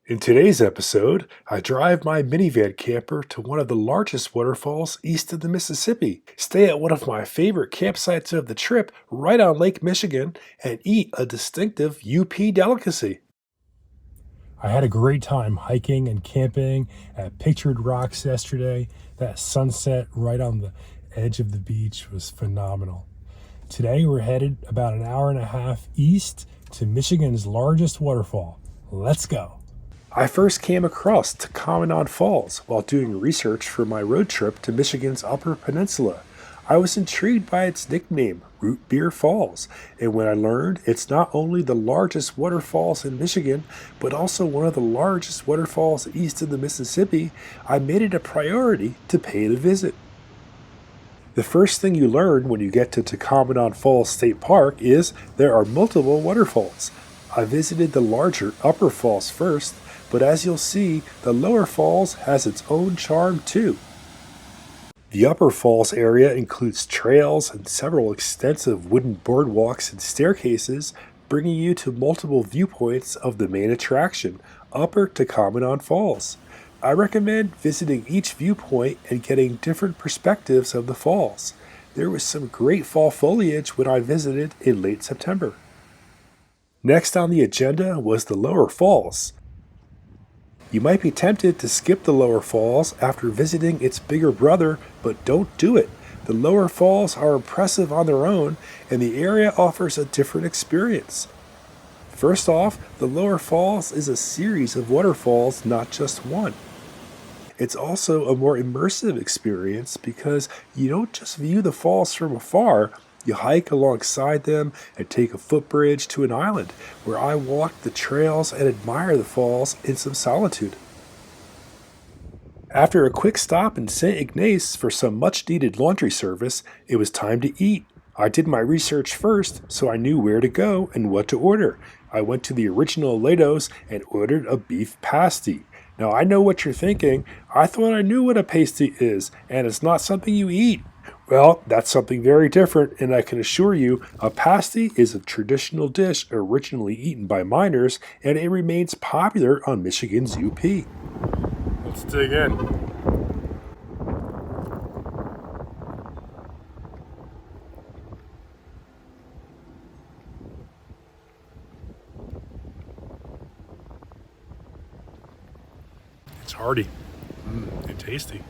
In today's episode, I drive my minivan camper to one of the largest waterfalls east of the Mississippi, stay at one of my favorite campsites of the trip right on Lake Michigan, and eat a distinctive UP delicacy. I had a great time hiking and camping at Pictured Rocks yesterday. That sunset right on the edge of the beach was phenomenal. Today we're headed about an hour and a half east to Michigan's largest waterfall. Let's go. I first came across Tahquamenon Falls while doing research for my road trip to Michigan's Upper Peninsula. I was intrigued by its nickname, Root Beer Falls, and when I learned it's not only the largest waterfalls in Michigan, but also one of the largest waterfalls east of the Mississippi, I made it a priority to pay the visit. The first thing you learn when you get to Tahquamenon Falls State Park is there are multiple waterfalls. I visited the larger Upper Falls first, but as you'll see, the Lower Falls has its own charm too. The Upper Falls area includes trails and several extensive wooden boardwalks and staircases, bringing you to multiple viewpoints of the main attraction, Upper Tahquamenon Falls. I recommend visiting each viewpoint and getting different perspectives of the falls. There was some great fall foliage when I visited in late September. Next on the agenda was the Lower Falls. You might be tempted to skip the Lower Falls after visiting its bigger brother, but don't do it. The Lower Falls are impressive on their own, and the area offers a different experience. First off, the Lower Falls is a series of waterfalls, not just one. It's also a more immersive experience because you don't just view the falls from afar. You hike alongside them and take a footbridge to an island where I walked the trails and admire the falls in some solitude. After a quick stop in St. Ignace for some much-needed laundry service, it was time to eat. I did my research first, so I knew where to go and what to order. I went to the original Lados and ordered a beef pasty. Now I know what you're thinking. I thought I knew what a pasty is, and it's not something you eat. Well, that's something very different, and I can assure you, a pasty is a traditional dish originally eaten by miners, and it remains popular on Michigan's UP. Let's dig in. It's hearty and tasty.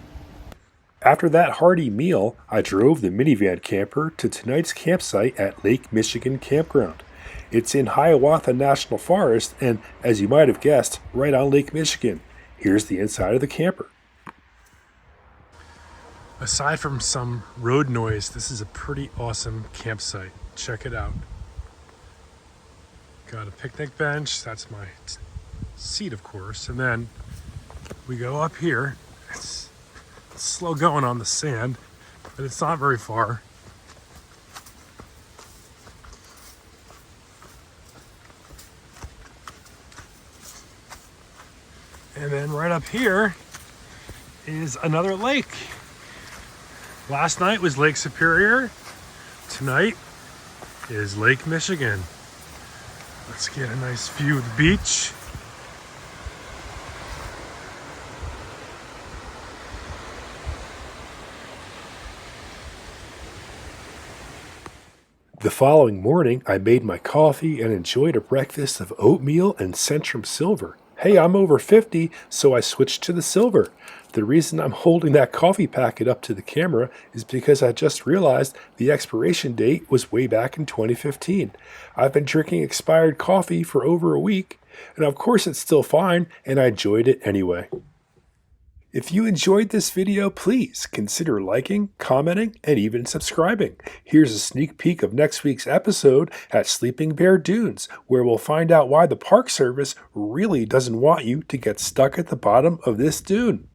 After that hearty meal, I drove the minivan camper to tonight's campsite at Lake Michigan Campground. It's in Hiawatha National Forest and, as you might have guessed, right on Lake Michigan. Here's the inside of the camper. Aside from some road noise, this is a pretty awesome campsite. Check it out. Got a picnic bench, that's my seat of course, and then we go up here. It's slow going on the sand, but it's not very far. And then right up here is another lake. Last night was Lake Superior. Tonight is Lake Michigan. Let's get a nice view of the beach. The following morning, I made my coffee and enjoyed a breakfast of oatmeal and Centrum Silver. Hey, I'm over 50, so I switched to the silver. The reason I'm holding that coffee packet up to the camera is because I just realized the expiration date was way back in 2015. I've been drinking expired coffee for over a week, and of course it's still fine, and I enjoyed it anyway. If you enjoyed this video, please consider liking, commenting, and even subscribing. Here's a sneak peek of next week's episode at Sleeping Bear Dunes, where we'll find out why the Park Service really doesn't want you to get stuck at the bottom of this dune.